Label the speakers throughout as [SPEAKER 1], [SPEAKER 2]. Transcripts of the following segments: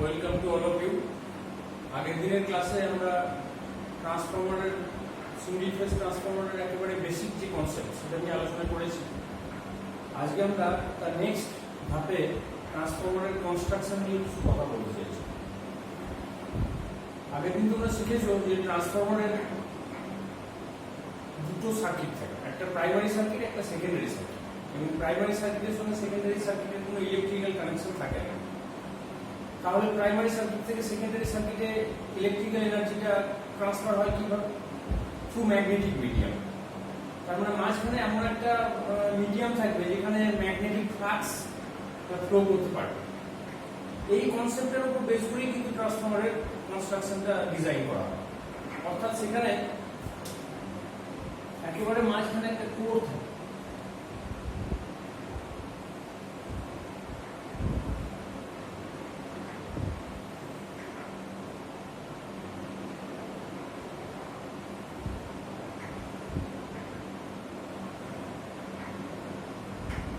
[SPEAKER 1] Welcome to all of you. আগের দিনের ক্লাসে আমরা ট্রান্সফরমারের সিঙ্গেল ফেজ ট্রান্সফরমারের একেবারে বেসিক যে কনসেপ্ট সেটা নিয়ে আলোচনা করেছি। আজকে আমরা তার নেক্সট ধাপে ট্রান্সফরমারের কনস্ট্রাকশন নিয়ে কিছু কথা বলতে চাইছি। আগের দিন তোমরা শিখেছো যে ট্রান্সফরমারের দুটো সার্কিট থাকে, একটা প্রাইমারি সার্কিট, একটা সেকেন্ডারি সার্কিট। এবং প্রাইমারি সার্কিটের সঙ্গে সেকেন্ডারি সার্কিটের কোনো ইলেকট্রিক্যাল কানেকশন থাকে না। তাহলে প্রাইমারি সার্কিট থেকে সেকেন্ডারি সার্কিটে ইলেকট্রিক্যাল এনার্জিটা ট্রান্সফার হয় কিভাবে? Through magnetic medium. তার মানে মাঝখানে এমন একটা মিডিয়াম থাকবে যেখানে ম্যাগনেটিক ফ্লাক্স ফ্লো করতে পারবে। এই কনসেপ্টের উপর বেস করেই কিন্তু ট্রান্সফরমারের কনস্ট্রাকশনটা ডিজাইন করা হয়। অর্থাৎ সেখানে একেবারে মাঝখানে একটা কোর থাকে।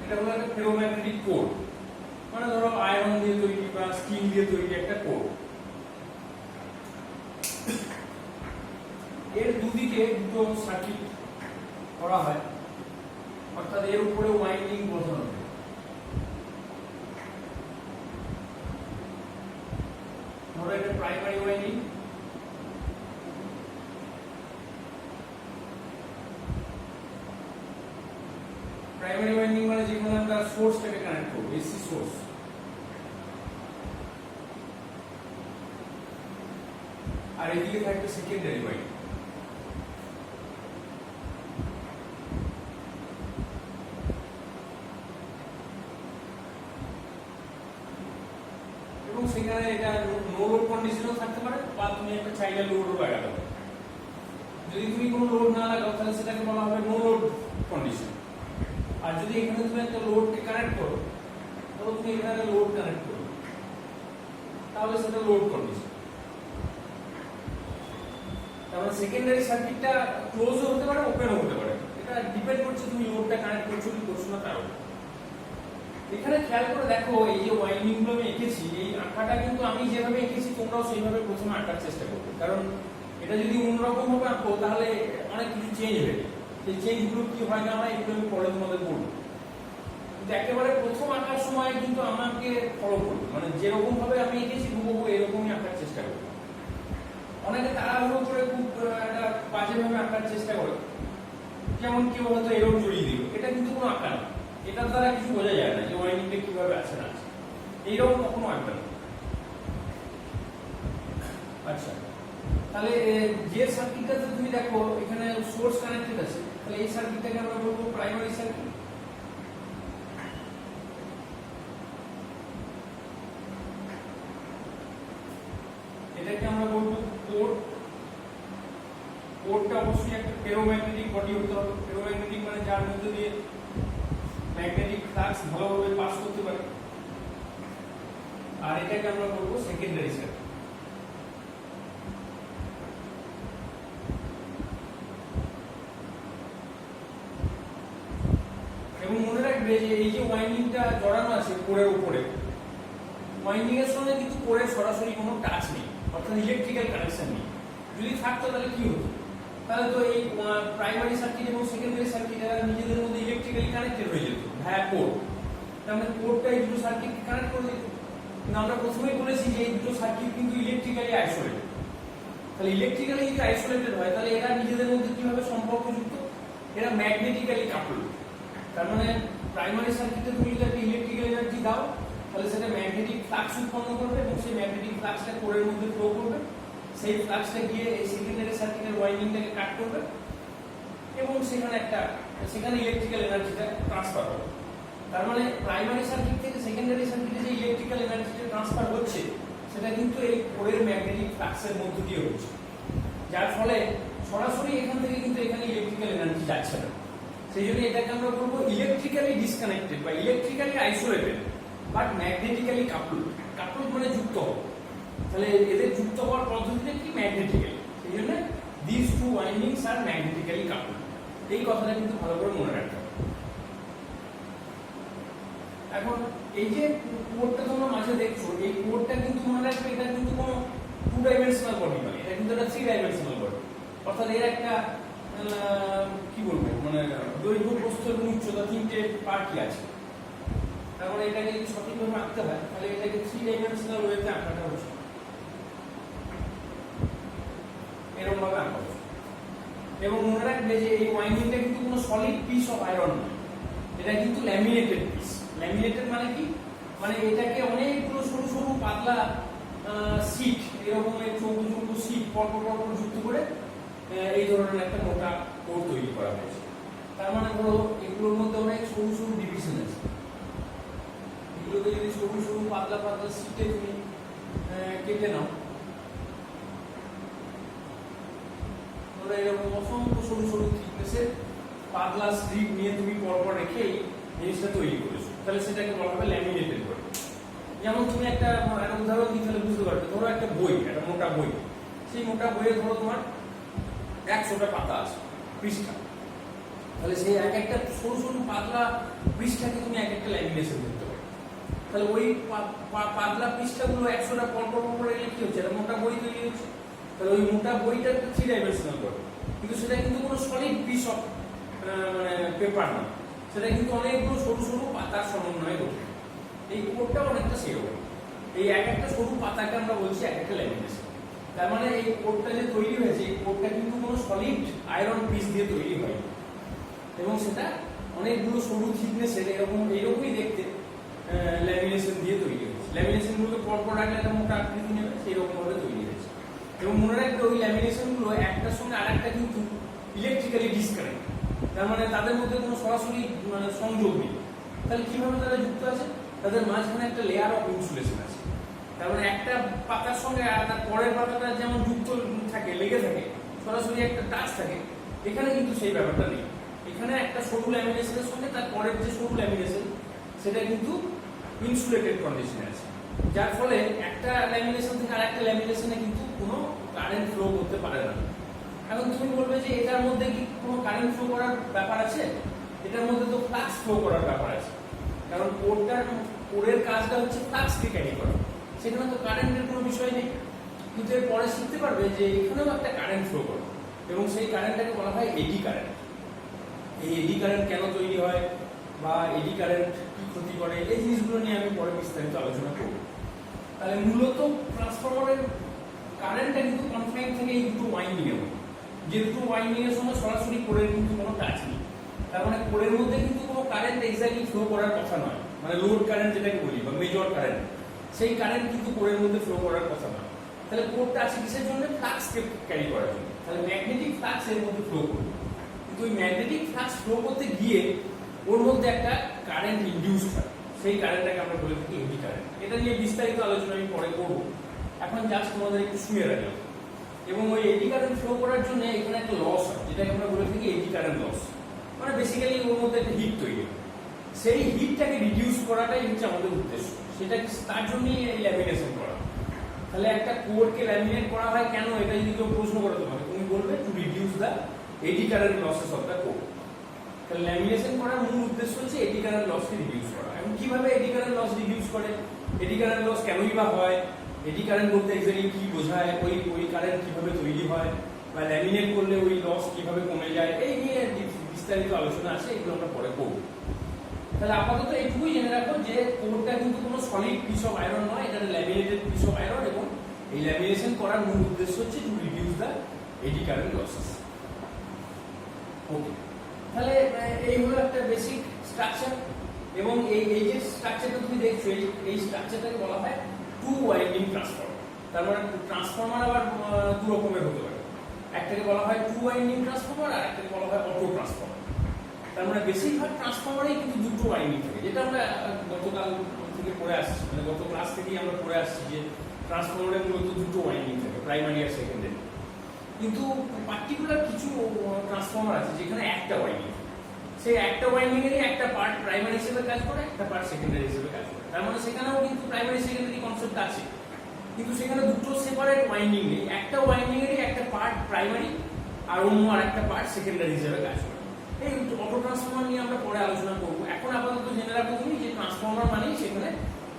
[SPEAKER 1] এটা হলো একটা ফেরোম্যাগনেটিক কোর, মানে ধরো আয়রন দিয়ে তৈরি বা স্টিল দিয়ে তৈরি একটা কোর। এর দুদিকে দুটো সার্কিট করা হয়, অর্থাৎ এর উপরে ওয়াইন্ডিং বসানো হয়। ধরো এটা প্রাইমারি ওয়াইন্ডিং, প্রাইমারি ওয়াইন্ডিং মানে যেখানে আমরা সোর্সটাকে কানেক্ট করব, এসি সোর্স। আর এদিকে থাকবে সেকেন্ডারি ওয়াইন্ডিং। এবং সেখানে এটা নো লোড কন্ডিশনও থাকতে পারে, বা তুমি একটা চাইলে লোডও লাগাতে পারো। যদি তুমি কোনো লোড না লাগাও তাহলে সেটাকে বলা হবে নো লোড কন্ডিশন। আর যদি এখানে তুমি একটা লোডকে কানেক্ট করো, তাহলে তুমি এখানে লোড কানেক্ট করো, তাহলে সেটা লোড কন্ডিশন। তাহলে সেকেন্ডারি সার্কিটটা ক্লোজও হতে পারে, ওপেনও হতে পারে। এটা ডিপেন্ড করছে তুমি লোডটা কানেক্ট করছো কি করছো না তার উপর। এখানে খেয়াল করে দেখো, এই যে ওয়াইন্ডিং গুলো আমি এঁকেছি, এই আঁকাটা কিন্তু আমি যেভাবে এঁকেছি তোমরাও সেইভাবে প্রথমে আঁকার চেষ্টা করবে। কারণ এটা যদি অন্যরকম ভাবে আঁকো তাহলে অনেক কিছু চেঞ্জ হয়ে যাবে। এই চেঞ্জগুলো কি হয় না হয় এগুলো আমি পরে তোমাদের বলবো। কিন্তু একেবারে প্রথম আঁকার সময় কিন্তু আমাকে ফলো করবে, মানে যেরকম ভাবে আমি এঁকেছি হুবহু এরকমই আঁকার চেষ্টা করবে। অনেকে তাড়াহুড়ো করে খুব একটা বাজেভাবে আঁকার চেষ্টা করে, যেমন কেউ হয়তো এরকম জড়িয়ে দিল। এটা কিন্তু কোনো আঁকা না, এটার দ্বারা কিছু বোঝা যায় না যে ওয়াইন্ডিংটা কিভাবে আছে না আছে। এইরকম কখনো আঁকবে না। আচ্ছা, তাহলে যে সার্কিটটাতে তুমি দেখো এখানে সোর্স কানেক্টেড আছে, তাহলে এই সার্কিটটাকে আমরা বলবো প্রাইমারি সার্কিট। এটাকে আমরা বলবো কোর। কোরটা অবশ্যই একটা ফেরোম্যাগনেটিক বডি হতে হবে। ফেরোম্যাগনেটিক মানে যার মধ্যে দিয়ে ম্যাগনেটিক ফ্লাক্স ভালোভাবে পাস করতে পারে। আর এটাকে আমরা বলবো সেকেন্ডারি সার্কিট। এবং মনে রাখবে যে এই যে ওয়াইন্ডিংটা জড়ানো আছে কোরের উপরে, ওয়াইন্ডিং এর সঙ্গে কিন্তু কোরের সরাসরি কোনো টাচ নেই, অর্থাৎ ইলেকট্রিক্যাল কানেকশন নেই। যদি থাকতো তাহলে কি হতো? তাহলে তো এই প্রাইমারি সার্কিট এবং সেকেন্ডারি সার্কিট এরা নিজেদের মধ্যে ইলেকট্রিক্যালি কানেক্টেড হয়ে যেত ভায়া কোর। তার মানে কোরটা এই দুটো সার্কিটকে কানেক্ট করে দিত। কিন্তু আমরা প্রথমেই বলেছি যে এই দুটো সার্কিট কিন্তু ইলেকট্রিক্যালি আইসোলেটেড। তাহলে ইলেকট্রিক্যালি যদি আইসোলেটেড হয় তাহলে এরা নিজেদের মধ্যে কিভাবে সম্পর্কযুক্ত? এরা ম্যাগনেটিক্যালি কাপলড। তার মানে প্রাইমারি সার্কিটে তুমি যদি একটা ইলেকট্রিক্যাল এনার্জি দাও তাহলে সেটা ম্যাগনেটিক ফ্লাক্স উৎপন্ন করবে এবং সেই ম্যাগনেটিক ফ্লাক্সটা কোরের মধ্যে ফ্লো করবে। সেই ফ্লাক্সটা গিয়ে এই সেকেন্ডারি সার্কিটের ওয়াইন্ডিংটাকে কাট করবে এবং সেখানে ইলেকট্রিক্যাল এনার্জিটা ট্রান্সফার হবে। তার মানে প্রাইমারি সার্কিট থেকে সেকেন্ডারি সার্কিটে যে ইলেকট্রিক্যাল এনার্জিটা ট্রান্সফার হচ্ছে সেটা কিন্তু এই কোরের ম্যাগনেটিক ফ্লাক্সের মধ্য দিয়ে হচ্ছে, যার ফলে সরাসরি এখান থেকে কিন্তু এখানে ইলেকট্রিক্যাল এনার্জি যাচ্ছে না। সেই জন্য এটাকে আমরা বলবো ইলেকট্রিক্যালি ডিসকানেক্টেড বা electrically isolated but magnetically coupled. Coupled মানে যুক্ত হওয়া। তাহলে এদের যুক্ত হওয়ার পদ্ধতিটা কি? ম্যাগনেটিক্যালি। সেই জন্য this two windings are magnetically coupled. এই কথাটা কিন্তু ভালো করে মনে রাখতে হবে। এখন এই যে কোডটা তোমরা মাঝে দেখছো, এই কোডটা কিন্তু মনে রাখবে এটা কিন্তু কোনো 2 ডাইমেনশনাল বডি নয়, এটা কিন্তু একটা 3 ডাইমেনশনাল বডি। অর্থাৎ এর একটা কি বলবো মানে দৈর্ঘ্য, প্রস্থ এবং উচ্চতা তিনটে পার্টই আছে। তারপরে এটাকে যদি সঠিকভাবে আঁকতে হয় তাহলে এটাকে 3 ডাইমেনশনাল ওয়েতে আঁকাটা হচ্ছে, এরকম ভাবে আঁকা হচ্ছে। এবং মনে রাখবে যে এই ওয়াইন্ডিংটা কিন্তু কোনো সলিড পিস অফ আয়রন নয়, এটা কিন্তু ল্যামিনেটেড পিস। ল্যামিনেটেড মানে কি, মানে এটাকে অনেকগুলো সরু সরু পাতলা শীট, এরকম চৌকো চৌকো শীট পরপর পরপর যুক্ত করে এই ধরনের একটা মোটা কোড তৈরি করা হয়েছে। তার মানে ধরো এগুলোর মধ্যে অনেক সরু সরু ডিভিশন আছে, এগুলোকে যদি সরু সরু পাতলা পাতলা শীটে তুমি কেটে নাও, ধরো এরকম অসংখ্য সরু সরু থিকনেসের পাতলা স্ট্রিপ নিয়ে তুমি পরপর রেখে এই জিনিসটা তৈরি করেছো, তাহলে সেটাকে বলা হবে ল্যামিনেটেড বডি। যেমন তুমি একটা উদাহরণ দিই তাহলে বুঝতে পারবে। ধরো একটা বই, একটা মোটা বই, সেই মোটা বইয়ে ধরো তোমার 100টা পাতা আছে, পৃষ্ঠা, তাহলে সেই এক একটা সরু সরু পাতলা পৃষ্ঠাকে তুমি এক একটা ল্যামিনেশন করতে পারো। তাহলে ওই পাতলা পৃষ্ঠাগুলো 100টা পর পর পর এলে কি হচ্ছে, একটা মোটা বই তৈরি হচ্ছে। তাহলে ওই মোটা বইটা 3 ডাইমেনশনাল বডি, কিন্তু সেটা কিন্তু কোনো সলিড পিস অফ মানে পেপার না, সেটা কিন্তু অনেকগুলো সরু সরু পাতার সমন্বয়ে গঠিত। এই কোডটা অনেকটা সেরকম, এই এক একটা সরু পাতাকে আমরা বলছি এক একটা ল্যামিনেশন। তার মানে এই কোডটা যে তৈরি হয়েছে, এই কোডটা কিন্তু কোনো সলিড আয়রন পিস দিয়ে তৈরি হয় এবং সেটা অনেকগুলো সরু থিকনেসের এইরকমই দেখতে ল্যামিনেশন দিয়ে তৈরি হয়েছে। ল্যামিনেশনগুলোকে পরপর রাখলে একটা মোটা আকৃতি নেবে, সেই রকম ভাবে তৈরি হয়েছে। এবং মনে রাখবে ওই ল্যামিনেশনগুলো একটার সঙ্গে আরেকটা কিন্তু ইলেকট্রিক্যালি ডিসকানেক্ট, তার মানে তাদের মধ্যে কোনো সরাসরি মানে সংযোগ নেই। তাহলে কিভাবে তারা যুক্ত আছে, তাদের মাঝখানে একটা লেয়ার অফ ইনসুলেশন আছে। তার মানে একটা পাতার সঙ্গে তার পরের পাতাটা যেমন যুক্ত থাকে, লেগে থাকে, সরাসরি একটা টাচ থাকে, এখানে কিন্তু সেই ব্যাপারটা নেই। এখানে একটা সরু ল্যামিনেশনের সঙ্গে তার পরের যে সরু ল্যামিনেশন সেটা কিন্তু ইনসুলেটেড কন্ডিশনে আছে, যার ফলে একটা ল্যামিনেশন থেকে আরেকটা ল্যামিনেশনে কিন্তু কোনো কারেন্ট ফ্লো করতে পারে না। এখন তুমি বলবে যে এটার মধ্যে কি কোনো কারেন্ট ফ্লো করার ব্যাপার আছে? এটার মধ্যে তো ফ্লাক্স ফ্লো করার ব্যাপার আছে, কারণ কোরের কাজটা হচ্ছে ফ্লাক্সকে ক্যারি করা, সেখানে তো কারেন্টের কোনো বিষয় নেই। কিন্তু এর পরে শিখতে পারবে যে এখানেও একটা কারেন্ট ফ্লো করে এবং সেই কারেন্টটাকে বলা হয় এডি কারেন্ট। এই এডি কারেন্ট কেন তৈরি হয় বা এডি কারেন্ট কি ক্ষতি করে, এই জিনিসগুলো নিয়ে আমি পরে বিস্তারিত আলোচনা করব। তাহলে মূলত ট্রান্সফরমারের কারেন্টটা কিন্তু কনফাইন থেকে এই দুটো ওয়াইন্ডিং এর মধ্যে, যে দুটো ওয়াইন্ডিং এর সঙ্গে সরাসরি কোরের কিন্তু কোনো টাচ নেই। তার মানে কোরের মধ্যে কিন্তু কোনো কারেন্ট এক্স্যাক্টলি ফ্লো করার কথা নয়, মানে লোড কারেন্ট যেটাকে বলি বা মেজর কারেন্ট, সেই কারেন্ট কিন্তু কোরের মধ্যে ফ্লো করার কথা নয়। তাহলে কোরটা আছে কিসের জন্য? ফ্লাক্সকে ক্যারি করার জন্য। তাহলে ম্যাগনেটিক ফ্লাক্স এর মধ্যে ফ্লো করবে, কিন্তু ওই ম্যাগনেটিক ফ্লাক্স ফ্লো করতে গিয়ে ওর মধ্যে একটা কারেন্ট ইনডিউস হয়, সেই কারেন্টটাকে আমরা বলে থাকি এডি কারেন্ট। এটা নিয়ে বিস্তারিত আলোচনা আমি পরে করবো, এখন জাস্ট তোমাদের একটু শুয়ে রাখলাম। এবং ওই এডি কারেন্ট ফ্লো করার জন্য এখানে একটা লস হয়, যেটাকে আমরা বলে থাকি এডি কারেন্ট লস। মানে বেসিক্যালি ওর মধ্যে একটা হিট তৈরি হয়, সেই হিটটাকে রিডিউস করাটাই হচ্ছে আমাদের উদ্দেশ্য, সেটা তার জন্যই এই ল্যামিনেশন করা। তাহলে একটা কোরকে ল্যামিনেট করা হয় কেন, এটা যদি কেউ প্রশ্ন করে তোমাকে, তুমি বলবে to reduce the eddy current losses of the core. তাহলে ল্যামিনেশন করার মূল উদ্দেশ্য হচ্ছে এডি কারেন্ট লসকে রিডিউস করা। এবং কিভাবে এডি কারেন্ট লস রিডিউস করে, এডি কারেন্ট লস কেনই বা হয়, এডি কারেন্ট বলতে এক্স্যাক্টলি কি বোঝায়, ওই কারেন্ট কিভাবে তৈরি হয়, বা ল্যামিনেট করলে ওই লস কিভাবে কমে যায়, এই নিয়ে বিস্তারিত আলোচনা আছে, এগুলো আমরা পরে করবো। তাহলে আপাতত এইটুকুই জেনে রাখো যে কোরটা কিন্তু কোনো সলিড পিস অফ আয়রন নয়, এটা ল্যামিনেটেড পিস অফ আয়রন, এবং এই ল্যামিনেশন করার মূল উদ্দেশ্য হচ্ছে to reduce the eddy current losses. Okay, তাহলে এই হলো একটা বেসিক স্ট্রাকচার। এবং এই যে স্ট্রাকচারটা তুমি দেখছো, এই স্ট্রাকচারটাকে বলা হয় টু ওয়াইন্ডিং ট্রান্সফরমার। তার মানে ট্রান্সফরমার আবার দু রকমের হতে পারে, একটাকে বলা হয় টু ওয়াইন্ডিং ট্রান্সফরমার আর একটাকে বলা হয় অটো ট্রান্সফরমার। তার মানে বেশিরভাগ ট্রান্সফরমারেই কিন্তু দুটো ওয়াইন্ডিং থাকে, যেটা আমরা গতকাল থেকে পড়ে আসছি, মানে গত ক্লাস থেকেই আমরা পড়ে আসছি যে ট্রান্সফরমারে মূলত দুটো ওয়াইন্ডিং থাকে, প্রাইমারি আর সেকেন্ডারি। কিন্তু পার্টিকুলার কিছু ট্রান্সফরমার আছে যেখানে একটা ওয়াইন্ডিং, সেই একটা ওয়াইন্ডিং এরই একটা পার্ট প্রাইমারি হিসেবে কাজ করে, একটা পার্ট সেকেন্ডারি হিসেবে কাজ করে। তার মানে সেখানেও কিন্তু প্রাইমারি সেকেন্ডারি কনসেপ্ট আছে, কিন্তু সেখানে দুটো সেপারেট ওয়াইন্ডিং নেই, একটা ওয়াইন্ডিং এরই একটা পার্ট প্রাইমারি আর অন্য আর একটা পার্ট সেকেন্ডারি হিসেবে কাজ করে। এই অটো ট্রান্সফরমার নিয়ে আমরা পরে আলোচনা করব। এখন আপাতত জেনে রাখবো তুমি যে ট্রান্সফরমার মানেই সেখানে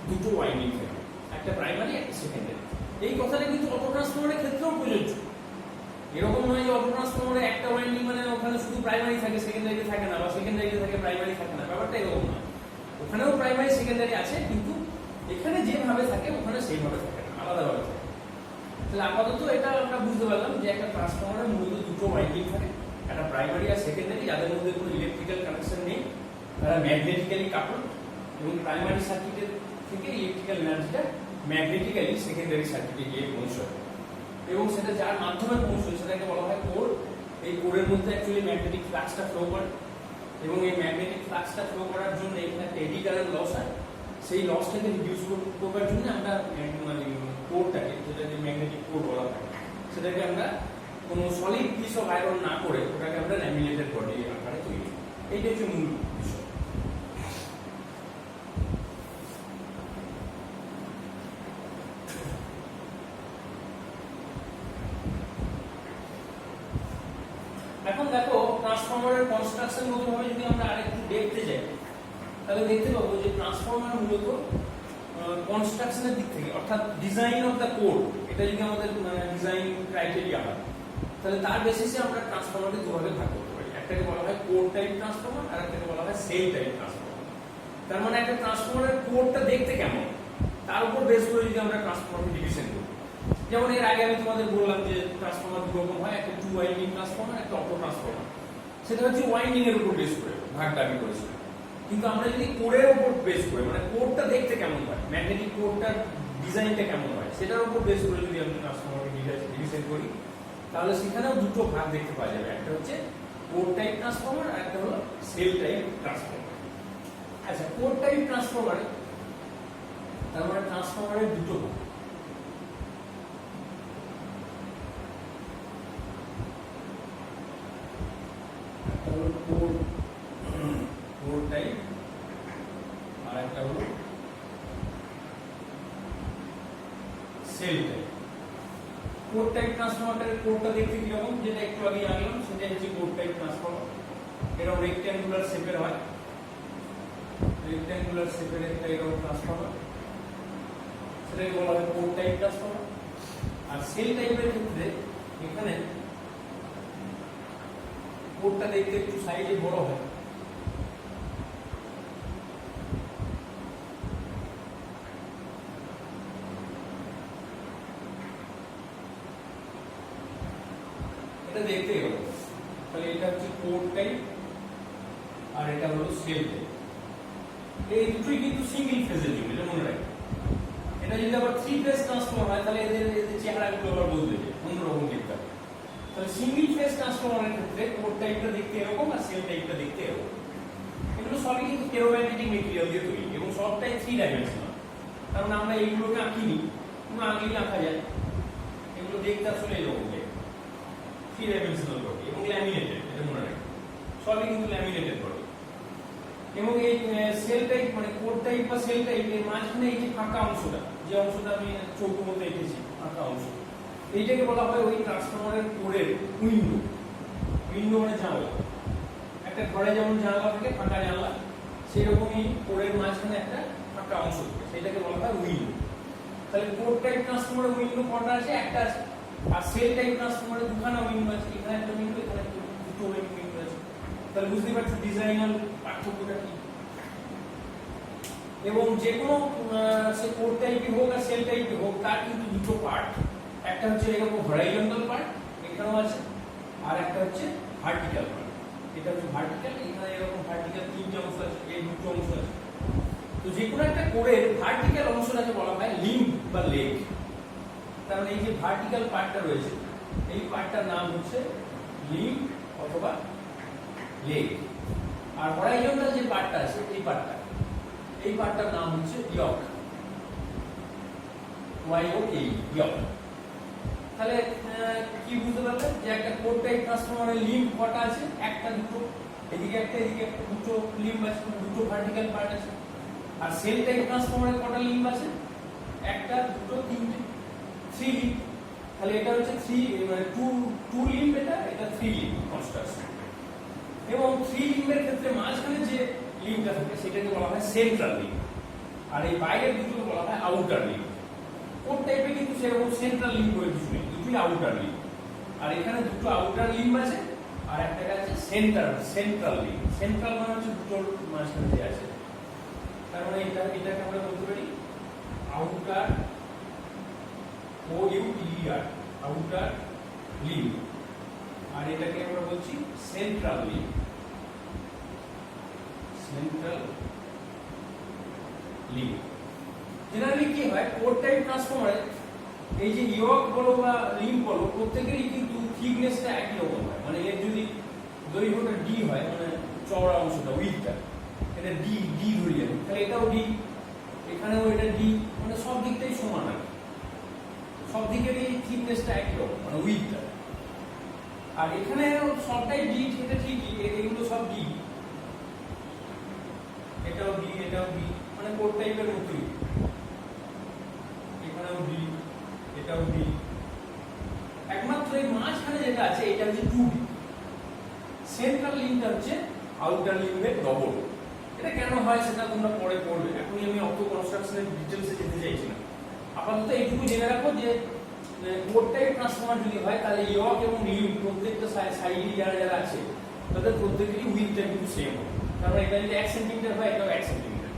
[SPEAKER 1] দুটো ওয়াইন্ডিং থাকে, একটা প্রাইমারি একটা সেকেন্ডারি। এই কথাটা কিন্তু অটো ট্রান্সফরমারের ক্ষেত্রেও প্রযোজ্য। এরকম নয় যে অটো ট্রান্সফরমারে একটা ওয়াইন্ডিং মানে ওখানে শুধু প্রাইমারি থাকে, সেকেন্ডারি থাকে না, বা সেকেন্ডারি থাকে প্রাইমারি থাকে না, ব্যাপারটা এরকম না। ওখানেও প্রাইমারি সেকেন্ডারি আছে, কিন্তু এখানে যেভাবে থাকে ওখানে সেইভাবে থাকে না, আলাদাভাবে থাকে। তাহলে আপাতত এটা আমরা বুঝতে পারলাম যে একটা ট্রান্সফরমারে মূলত দুটো ওয়াইন্ডিং থাকে, একটা প্রাইমারি আর সেকেন্ডারি, যাদের মধ্যে কোনো ইলেকট্রিক্যাল কানেকশন নেই, তারা ম্যাগনেটিক্যালি কাপল, এবং প্রাইমারি সার্কিটের থেকে ইলেকট্রিক্যাল এনার্জিটা ম্যাগনেটিক্যালি সেকেন্ডারি সার্কিটে গিয়ে পৌঁছায়, এবং সেটা যার মাধ্যমে পৌঁছয় সেটাকে বলা হয় কোর। এই কোরের মধ্যে অ্যাকচুয়ালি ম্যাগনেটিক ফ্লাক্সটা ফ্লো করে, এবং এই ম্যাগনেটিক ফ্লাক্সটা ফ্লো করার জন্য এখানে একটা এডি কারেন্ট লস হয়। সেই লসটাকে রিডিউস করার জন্য আমরা কোরটাকে, যেটা যে ম্যাগনেটিক কোর বলা হয়, সেটাকে আমরা কোনো সলিড পিস অফ আয়রন না করে ওটাকে আমরা ল্যামিনেটেড বডি আকারে তৈরি করি। এইটা হচ্ছে মূল বিষয়। এখন দেখো ট্রান্সফরমারের কনস্ট্রাকশন গতভাবে যদি আমরা আরেকটু দেখতে যাই, তাহলে দেখতে পাবো যে ট্রান্সফরমার মূলত কনস্ট্রাকশনের দিক থেকে, অর্থাৎ ডিজাইন অফ দ্য কোর, এটা যদি আমাদের ডিজাইন ক্রাইটেরিয়া হয়, তাহলে তার বেসিসে আমরা ট্রান্সফরমারকে দুভাগে ভাগ করতে পারি। একটাকে বলা হয় কোর টাইপ ট্রান্সফরমার, আর একটাকে বলা হয় সেল টাইপ ট্রান্সফরমার। তার মানে একটা ট্রান্সফরমারের কোরটা দেখতে কেমন, তার উপর বেস করে যদি আমরা ট্রান্সফরমারকে ডিভিশন করি। যেমন এর আগে আমি তোমাদের বললাম যে ট্রান্সফরমার দু রকম হয়, একটা টু ওয়াইন্ডিং ট্রান্সফরমার, একটা অটো ট্রান্সফরমার। সেটা হচ্ছে ওয়াইন্ডিং এর উপর বেস করে ভাগ দাবি করেছিল। কিন্তু আমরা যদি কোরের উপর বেস করে, মানে কোরটা দেখতে কেমন হয়, ম্যাগনেটিক কোরটার ডিজাইনটা কেমন হয়, সেটার উপর বেস করে যদি আমরা ট্রান্সফরমারকে ডিভিশন করি, তাহলে সেখানেও দুটো ভাগ দেখতে পাওয়া যাবে। একটা হচ্ছে কোর টাইপ ট্রান্সফরমার, আর একটা হলো সেল টাইপ ট্রান্সফরমার। আচ্ছা, কোর টাইপ ট্রান্সফরমারে তার মানে ট্রান্সফরমারের দুটো ভাগ। কোর টাইপ আর একটা হলো সেল টাইপ। কোর টাইপ ট্রান্সফরমারের কোরটা দেখতে কিরকম, যেটা একটু আগে জানলাম, সেটা হচ্ছে কোর টাইপ ট্রান্সফরমার। এরকম রেক্ট্যাঙ্গুলার শেপের হয়, রেক্ট্যাঙ্গুলার শেপের একটা এরকম ট্রান্সফরমার, সেটাকে বলা হয় কোর টাইপ ট্রান্সফরমার। আর সেল টাইপের ক্ষেত্রে এখানে কোরটা দেখতে একটু সাইজে বড় হয়, এটা দেখতে এরকম। তাহলে এটা হচ্ছে কোর টাইপ আর এটা হলো সেল টাইপ। এই দুটোই কিন্তু সিঙ্গেল ফেজের জন্য, এটা মনে রাখবে। এটা যদি আবার থ্রি ফেজ ট্রান্সফরমার হয়, তাহলে এদের চেহারাগুলো আবার বদলে যায়, অন্যরকম দেখতে হবে। তাহলে সিঙ্গেল ফেজ ট্রান্সফরমারের ক্ষেত্রে কোর টাইপটা দেখতে এরকম আর সেল টাইপটা দেখতে এরকম। এগুলো সবই কিন্তু ফেরোম্যাগনেটিক মেটেরিয়াল দিয়ে তৈরি, এবং সবটাই থ্রি ডাইমেনশনাল। কারণ আমরা এইগুলোকে আঁকিনি, কোনো আঁকলেই আঁকা যায়। এগুলো দেখতে আসলে এরকম থ্রি ডাইমেনশনাল বডি, এবং ল্যামিনেটেড, এটা মনে রাখবে। সবই কিন্তু ল্যামিনেটেড বডি। এবং এই সেল টাইপ মানে কোর টাইপ বা সেল টাইপ, এর মাঝখানে এই যে ফাঁকা অংশটা, যে অংশটা আমি চৌকো মতো এঁকেছি, ফাঁকা অংশ, এইটাকে বলা হয় ওই ট্রান্সফরমারের কোরের উইন্ডো। উইন্ডো মানে জানলা। একটা ঘরে যেমন জানলা থাকে, ফাঁকা জানলা, সেই রকমই কোরের মাঝখানে একটা ফাঁকা অংশ থাকে, সেটাকে বলা হয় উইন্ডো। তাহলে কোর টাইপ ট্রান্সফরমারের উইন্ডো কটা আছে? একটা আছে। আর সেল টাইপ ট্রান্সফরমারের দুখানা উইন্ডো আছে, এখানে একটা উইন্ডো, এখানে দুটো উইন্ডো আছে। তাহলে বুঝতে পারছো ডিজাইনাল পার্থক্যটা কি। এবং যে কোনো সে কোর টাইপই হোক আর সেল টাইপই হোক, তার কিন্তু দুটো পার্ট। একটা হচ্ছে এরকম হরাইজন্টাল পার্ট, এখানেও আছে, আর একটা হচ্ছে ভার্টিক্যাল পার্ট। এটা হচ্ছে ভার্টিক্যাল, এখানে এরকম ভার্টিক্যাল তিনটে অংশ আছে, এই দুটো অংশ আছে। তো যে কোনো একটা কোরের ভার্টিক্যাল অংশটাকে বলা হয় লিম্ব বা লেগ। কারণ এই যে ভার্টিক্যাল পার্টটা রয়েছে, এই পার্টটার নাম হচ্ছে লিম্ব অথবা লেগ। আর হরাইজন্টাল যে পার্টটা আছে, এই পার্টটার নাম হচ্ছে ইয়ক, ওয়াইওকে, ইয়ক। তাহলে কি বুঝতে পারলেন যে একটা কোর টাইপ ট্রান্সফরমারের লিম্ব কটা আছে? একটা, দুটো, এদিকে একটা, এদিকে একটা, দুটো লিম্ব আছে, দুটো ভার্টিক্যাল পার্ট আছে। আর সেল টাইপ ট্রান্সফরমারের কটা লিম্ব আছে? একটা, দুটো, তিনটে, থ্রি লিম্ব। তাহলে এটা হচ্ছে থ্রি, মানে টু লিম্ব, এটা থ্রি লিম্ব কনস্ট্রাকশন। এবং থ্রি লিম্বের ক্ষেত্রে মাঝখানে যে লিম্বটা থাকে সেটাকে বলা হয় সেন্ট্রাল লিম্ব, আর এই বাইরের দুটোকে বলা হয় আউটার লিম্ব। কোর টাইপে কিন্তু সেরকম সেন্ট্রাল লিম্ব বলে কিছু নেই, দুটোই আউটার লিম্ব। আর এখানে দুটো আউটার লিম্ব আছে আর একটা আছে সেন্ট্রাল লিম্ব। সেন্ট্রাল মানে হচ্ছে দুটোর মাঝখানে যে আছে, তার মানে এটাকে আমরা বলতে পারি আউটার আউটার লিম্ব, আর এটাকে আমরা বলছি সেন্ট্রাল লিম্ব। জেনারেলি কি হয়, কোর টাইপ ট্রান্সফর্মারে এই যে ইয়ক বলো বা লিম্ব বলো প্রত্যেকেরই কিন্তু থিকনেসটা একই রকম হয়। মানে এর যদি দৈর্ঘ্যটা ডি হয়, মানে চওড়া অংশটা উইথটা এটা ডি ধরে যাবে, তাহলে এটাও ডি, এখানেও এটা ডি, মানে সব দিকটাই সমান আর সব দিকেরই থিকনেসটা একই রকম, মানে উইথটা। আর এখানে সবটাই ডি, এটা ঠিকই, এগুলো সব ডি, এটাও ডি, এটাও ডি, মানে কোর টাইপের মতোই। এখানেও ডি, এটাও ডি, একমাত্র এই মাঝখানে যেটা আছে এটা হচ্ছে 2D। সেন্ট্রাল লিম্বটা হচ্ছে আউটার লিম্বের ডবল। এটা কেন হয় সেটা তোমরা পরে পড়বে, এখনই আমি অত কনস্ট্রাকশনের ডিটেইলসে যেতে চাইছি না। আপাতত এইটুকু জেনে রাখো যে কোর টাইপ ট্রান্সফর্মার যদি হয় তাহলে ইয়ক এবং লিম্ব প্রত্যেকটা সাইডে যারা আছে তাদের প্রত্যেকেরই উইথটা কিন্তু সেম হবে। কারণ এটা যদি 1 সেন্টিমিটার হয় এটাও 1 সেন্টিমিটার।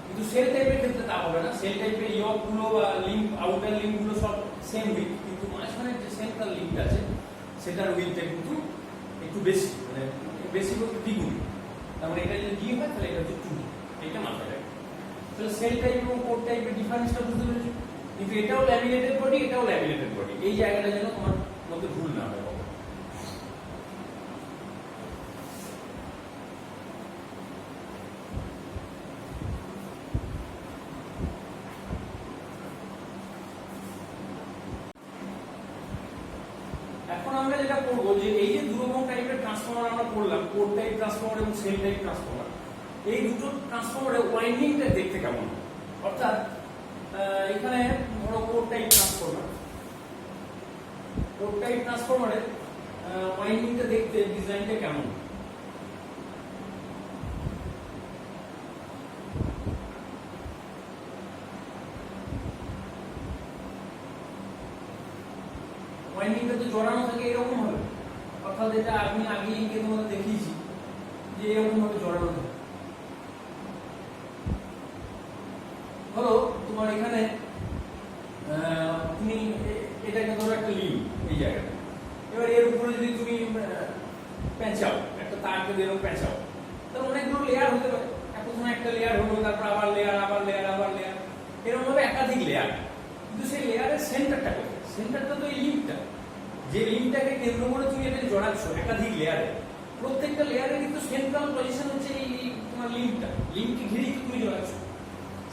[SPEAKER 1] কিন্তু সেল টাইপের ক্ষেত্রে তা হবে না, সেল টাইপের ইয়ক গুলো বা লিম্ব আউটার লিম্ব গুলো সব সেম উইথ, কিন্তু মাঝখানে যে সেন্ট্রাল লিম্বটা আছে সেটার উইথটা কিন্তু একটু বেশি, মানে বেশি বলতে দ্বিগুণ। তার মানে এটা যদি ডি হয় তাহলে এটা হচ্ছে 2D, এটা মাথায় রাখবে। তাহলে সেল টাইপ এবং কোর টাইপের ডিফারেন্সটা বুঝতে পেরেছো। কিন্তু এটাও ল্যামিনেটেড বডি, এটাও ল্যামিনেটেড বডি, এই জায়গাটা যেন তোমার মধ্যে ভুল না হয়। এখন আমরা যেটা করব যে এই যে দু রকম টাইপের ট্রান্সফর্মার আমরা করলাম, কোর টাইপ ট্রান্সফর্মার এবং সেল টাইপ ট্রান্সফর্মার, এই দুটো ট্রান্সফর্মারের ওয়াইন্ডিংটা দেখতে কেমন। অর্থাৎ এখানে ধরো কোর টাইপ ট্রান্সফর্মারের ওয়াইন্ডিংটা দেখতে ডিজাইনটা কেমন। ওয়াইন্ডিংটা তো জড়ানো থাকে এরকম হবে, অর্থাৎ এটা আমি আগে লিঙ্কে তোমাদের দেখিয়েছি যে এরকম ভাবে জড়ানো থাকে। ধরো তোমার এখানে তুমি এটাকে ধরো একটা লিম্ব এই জায়গাটা, এবার এর উপরে যদি তুমি পেঁচাও, একটা তারকে এরকম পেঁচাও, তাহলে অনেকগুলো লেয়ার হতে পারে। প্রথমে একটা লেয়ার হলো, তারপর আবার লেয়ার, আবার লেয়ার, আবার লেয়ার, এরকম ভাবে একাধিক লেয়ার। কিন্তু সেই লেয়ারের সেন্টারটা কোথায়? সেন্টারটা তো এই লিম্বটা, যে লিম্বটাকে কেন্দ্র করে তুমি এটাকে জড়াচ্ছ একাধিক লেয়ারে, প্রত্যেকটা লেয়ারে কিন্তু সেন্ট্রাল পজিশন হচ্ছে এই তোমার লিম্বটা, লিম্বকে ঘিরেই তুমি জড়াচ্ছ।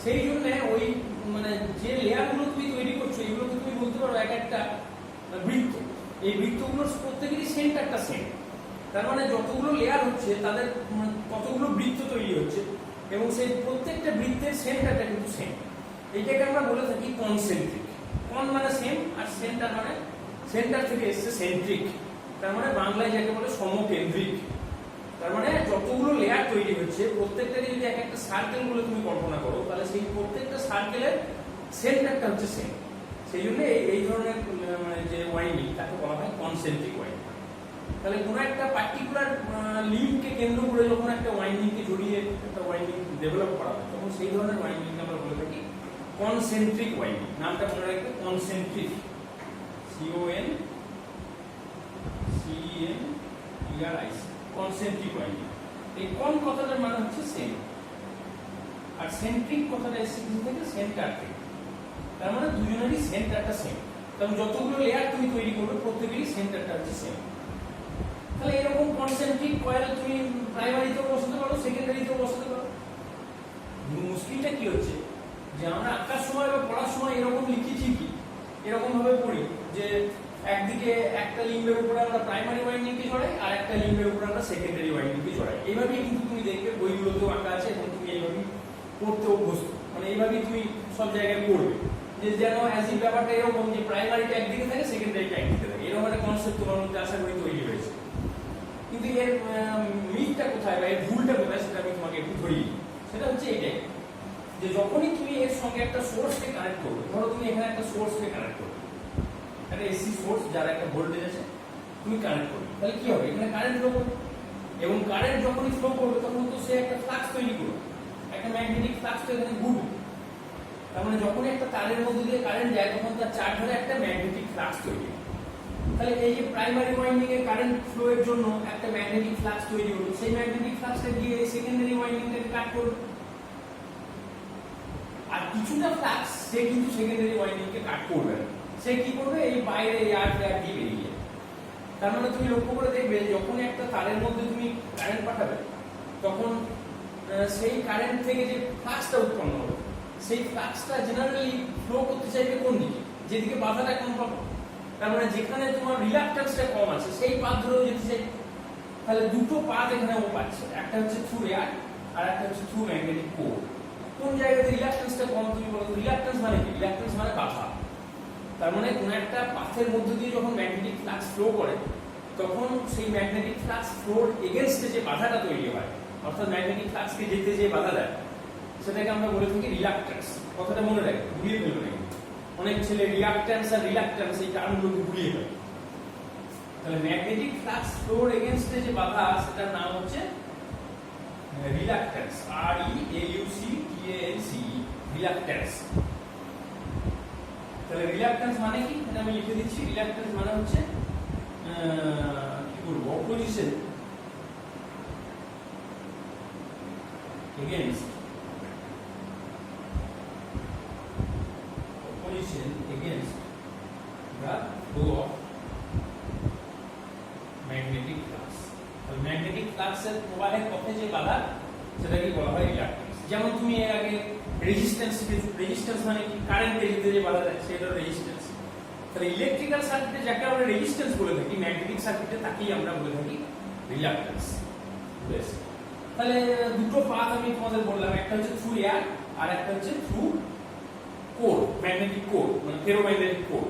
[SPEAKER 1] সেই জন্য ওই মানে যে লেয়ারগুলো তুমি তৈরি করছো এগুলোকে তুমি বলতে পারো এক একটা বৃত্ত। এই বৃত্তগুলোর প্রত্যেকেরই সেন্টারটা সেম, তার মানে যতগুলো লেয়ার হচ্ছে তাদের ততগুলো বৃত্ত তৈরি হচ্ছে এবং সেই প্রত্যেকটা বৃত্তের সেন্টারটা কিন্তু সেম। এইটাকে আমরা বলে থাকি কনসেন্ট্রিক। কন মানে সেম, আর সেন্টার মানে সেন্টার থেকে এসছে সেন্ট্রিক, তার মানে বাংলায় যাকে বলে সমকেন্দ্রিক। তার মানে যতগুলো লেয়ার তৈরি হচ্ছে প্রত্যেকটাকে যদি এক একটা সার্কেল বলে তুমি কল্পনা করো তাহলে সেই প্রত্যেকটা সার্কেলের সেন্টারটা হচ্ছে সেম। সেই জন্য এই ধরনের মানে যে ওয়াইন্ডিং তাকে বলা হয় কনসেন্ট্রিক ওয়াইন্ডিং। তাহলে কোনো একটা পার্টিকুলার লিম্বকে কেন্দ্র করে যখন একটা ওয়াইন্ডিংকে জড়িয়ে একটা ওয়াইন্ডিং ডেভেলপ করা হয় তখন সেই ধরনের ওয়াইন্ডিংকে আমরা বলে থাকি কনসেন্ট্রিক ওয়াইন্ডিং। নামটা মনে রাখবে, কনসেন্ট্রিক, CONCENTRIC, কনসেন্ট্রিক ওয়াইন্ডিং। এই কন কথাটার মানে হচ্ছে সেম, আর সেন্ট্রিক কথাটা এসেছে কিন্তু থেকে সেন্টার থেকে, তার মানে দুজনেরই সেন্টারটা সেম। কারণ যতগুলো লেয়ার তুমি তৈরি করবে প্রত্যেকেরই সেন্টারটা হচ্ছে সেম। তাহলে এরকম কনসেন্ট্রিক কয়েল তুমি প্রাইমারিতেও বসাতে পারো, সেকেন্ডারিতেও বসাতে পারো। মুশকিলটা কি হচ্ছে যে আমরা আঁকার সময় বা পড়ার সময় এরকম লিখি ঠিকই, এরকম ভাবে পড়ি যে একদিকে একটা লিম্বের উপরে আমরা প্রাইমারি ওয়াইন্ডিংকে জড়াই আর একটা লিম্বের উপরে আমরা সেকেন্ডারি ওয়াইন্ডিংকে জড়াই। এইভাবেই কিন্তু তুমি দেখবে বইগুলোতেও আঁকা আছে এবং তুমি এইভাবেই পড়তে অভ্যস্ত, মানে এইভাবেই তুমি সব জায়গায় পড়বে যে যেন অ্যাজ ব্যাপারটা এরকম যে প্রাইমারিটা একদিকে থাকে সেকেন্ডারিটা একদিকে থাকে, এরকম একটা কনসেপ্ট তোমার মধ্যে আশা করি তৈরি হয়েছে। কিন্তু এর মিথটা কোথায় বা এর ভুলটা কোথায় সেটা আমি তোমাকে একটু ধরিয়ে দিই। সেটা হচ্ছে এইটাই যে যখনই তুমি এর সঙ্গে একটা সোর্সকে কানেক্ট করবে, ধরো তুমি এখানে একটা সোর্সকে কানেক্ট করবে, একটা এসি সোর্স যার একটা ভোল্টেজ আছে তুমি কানেক্ট করবে, তাহলে কি হবে, এখানে কারেন্ট ফ্লো করবে এবং কারেন্ট যখনই ফ্লো করবে তখন তো সে একটা ফ্লাক্স তৈরি করবে, একটা ম্যাগনেটিক ফ্লাক্স তো এখানে ঘুরবে। তার মানে যখনই একটা তারের মধ্যে দিয়ে কারেন্ট যায় তখন তার চার ধরে একটা ম্যাগনেটিক ফ্লাক্স তৈরি হয়। তাহলে এই যে প্রাইমারি ওয়াইন্ডিং এ কারেন্ট ফ্লো এর জন্য একটা ম্যাগনেটিক ফ্লাক্স তৈরি হলো, সেই ম্যাগনেটিক ফ্লাক্সটা গিয়ে সেকেন্ডারি ওয়াইন্ডিংটাকে কাট করবে, আর কিছুটা ফ্লাক্স সে কিন্তু সেকেন্ডারি ওয়াইন্ডিংকে কাট করবে না, সে কি করবে, এই বাইরে এয়ার ফেয়ার দিয়ে বেরিয়ে যাবে। তার মানে তুমি লক্ষ্য করে দেখবে যখন একটা তারের মধ্যে তুমি কারেন্ট পাঠাবে তখন সেই কারেন্ট থেকে যে ফ্লাক্সটা উৎপন্ন হবে সেই ফ্লাক্সটা জেনারেলি ফ্লো করতে চাইবে কোন দিকে, যেদিকে বাধাটা কম পাবে। তার মানে যেখানে তোমার রিলাক্টেন্সটা কম আছে সেই পাথ ধরেও যেতে চাই। তাহলে দুটো পাথ এখানে ও পাচ্ছে, একটা হচ্ছে থ্রু এয়ার আর একটা হচ্ছে থ্রু ম্যাগনেটিক কোর। কোন জায়গাতে রিলাক্টেন্সটা কম তুমি বলো তো? রিলাক্টেন্স মানে কি? রিলাক্টেন্স মানে বাধা। তার মানে কোন একটা পাথের মধ্য দিয়ে যখন ম্যাগনেটিক ফ্লাক্স ফ্লো করে তখন সেই ম্যাগনেটিক ফ্লাক্স ফ্লোর এগেইনস্টে যে বাধাটা তৈরি হয়, অর্থাৎ ম্যাগনেটিক ফ্লাক্সকে যেতে যে বাধা দেয় সেটাকে আমরা বলে থাকি রিলাক্টেন্স। কথাটা মনে রাখবে, ভুলিয়ে ফেলবে না। অনেক ছেলে রিয়াক্ট্যান্স আর রিলাক্ট্যান্স এই টার্মগুলোকে ভুলিয়ে ফেলে। তাহলে ম্যাগনেটিক ফ্লাক্স ফ্লোর এগেইনস্টে যে বাধা সেটার নাম হচ্ছে রিলাক্ট্যান্স, RELUCTANCE, রিলাক্ট্যান্স। তাহলে রিলাক্ট্যান্স মানে কি এটা আমি লিখে দিচ্ছি। রিলাক্ট্যান্স মানে হচ্ছে কি বলবো, opposition against the flow of magnetic flux। তো ম্যাগনেটিক ফ্লাক্সের প্রবাহের পথে যে বাধা সেটাকে বলা হয় রিলাক্ট্যান্স। যেমন তুমি এর আগে রেজিস্ট্যান্স মানে কি, কারেন্টে যেতে যে বাধা দেয় সেটা রেজিস্ট্যান্স। তাহলে ইলেকট্রিক্যাল সার্কিটে যাকে আমরা রেজিস্ট্যান্স বলে থাকি, ম্যাগনেটিক সার্কিটে তাকেই আমরা বলে থাকি রিলাক্ট্যান্স। বেশ, তাহলে দুটো পাথ আমি তোমাদের বললাম, একটা হচ্ছে থ্রু এয়ার আর একটা হচ্ছে থ্রু কোর, ম্যাগনেটিক কোর মানে ফেরোম্যাগনেটিক কোর।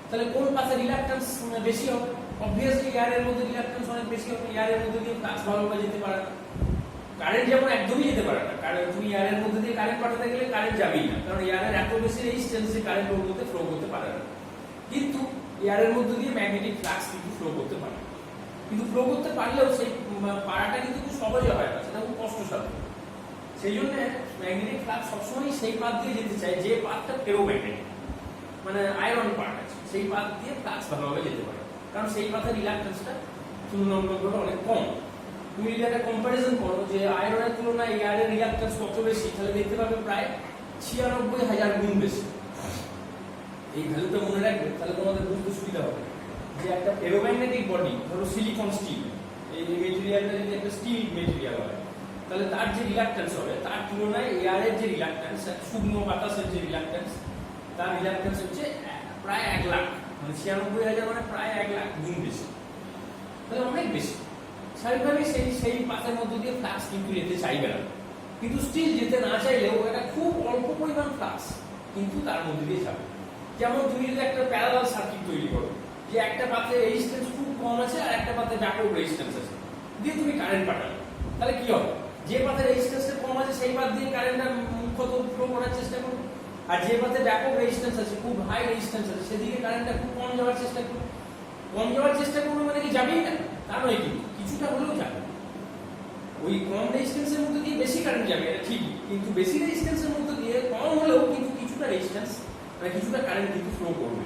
[SPEAKER 1] তাহলে কোন পাথে রিলাক্ট্যান্স বেশি হবে? অবভিয়াসলি এয়ারের মধ্যে রিলাক্ট্যান্স অনেক বেশি হবে। এয়ারের মধ্যে দিয়ে ফ্লাক্স ভালোভাবে যেতে পারে না, কারেন্ট যেমন একদমই যেতে পারে না। কারণ তুমি এয়ারের মধ্যে দিয়ে কারেন্ট পাঠাতে গেলে কারেন্ট যাবেই না, কারণ এয়ারের এত বেশি রেজিস্ট্যান্স যে কারেন্ট ওর মধ্যে ফ্লো করতে পারে না। কিন্তু এয়ারের মধ্যে দিয়ে ম্যাগনেটিক ফ্লাক্স কিন্তু ফ্লো করতে পারে, কিন্তু ফ্লো করতে পারলেও সেই পাড়াটা কিন্তু খুব সহজে হয় না, সেটা খুব কষ্টসাধ্য। সেই জন্য ম্যাগনেটিক ফ্লাক্স সবসময় সেই পাথ দিয়ে যেতে চায় যে পাথটা ফেরোম্যাগনেটিক, মানে আয়রন পার্ট আছে, সেই পাথ দিয়ে ফ্লাক্স ভালোভাবে যেতে পারে, কারণ সেই পাথের রিলাক্ট্যান্সটা তুলনামূলকভাবে অনেক কম। তুমি যদি একটা কম্পারিজন করো যে আয়রনের তুলনায় এয়ারের রিলাক্ট্যান্স কত বেশি, তাহলে দেখতে পাবে প্রায় 96,000 গুণ বেশি। এই ভ্যালুটা মনে রাখবে, তাহলে তোমাদের বুঝতে সুবিধা হবে যে একটা ফেরোম্যাগনেটিক বডি, ধরো সিলিকন স্টিল, এই মেটেরিয়ালটা যদি একটা স্টিল মেটেরিয়াল হয় তাহলে তার যে রিলাক্ট্যান্স হবে তার তুলনায় এয়ারের যে রিলাক্ট্যান্স, শুকনো বাতাসের যে রিলাক্ট্যান্স, তার রিলাক্ট্যান্স হচ্ছে প্রায় 1 লাখ, মানে 96,000 মানে প্রায় 1 লাখ গুণ বেশি, তাহলে অনেক বেশি। স্বাভাবিকভাবেই সেই পাথের মধ্য দিয়ে ফ্লাক্স কিন্তু যেতে চাইবে না, কিন্তু স্টিল যেতে না চাইলেও এটা খুব অল্প পরিমাণ ফ্লাক্স কিন্তু তার মধ্যে দিয়ে যাবে। যেমন তুমি যদি একটা প্যারালাল সার্কিট তৈরি করো, যে একটা পাথে রেজিস্ট্যান্স খুব কম আছে আর একটা পাথে ব্যাপক রেজিস্ট্যান্স আছে, দিয়ে তুমি কারেন্ট পাঠালে, তাহলে কি হবে? যে পাথে রেজিস্ট্যান্সটা কম আছে সেই পাথ দিয়ে কারেন্টটা মুখ্যত ফ্লো করার চেষ্টা করবে, আর যে পাথে ব্যাপক রেজিস্ট্যান্স আছে, খুব হাই রেজিস্ট্যান্স আছে, সেদিকে কারেন্টটা খুব কম যাওয়ার চেষ্টা করবে। কম যাওয়ার চেষ্টা করবে মানে কি যাবেই না তা নয়, কিন্তু কিছুটা হলেও যাবে। ওই কম রেজিস্ট্যান্সের মধ্যে দিয়ে বেশি কারেন্ট যাবে এটা ঠিকই, কিন্তু বেশি রেজিস্ট্যান্সের মধ্যে দিয়ে কম হলেও কিন্তু কিছুটা রেজিস্ট্যান্স মানে কিছুটা কারেন্ট কিন্তু ফ্লো করবে।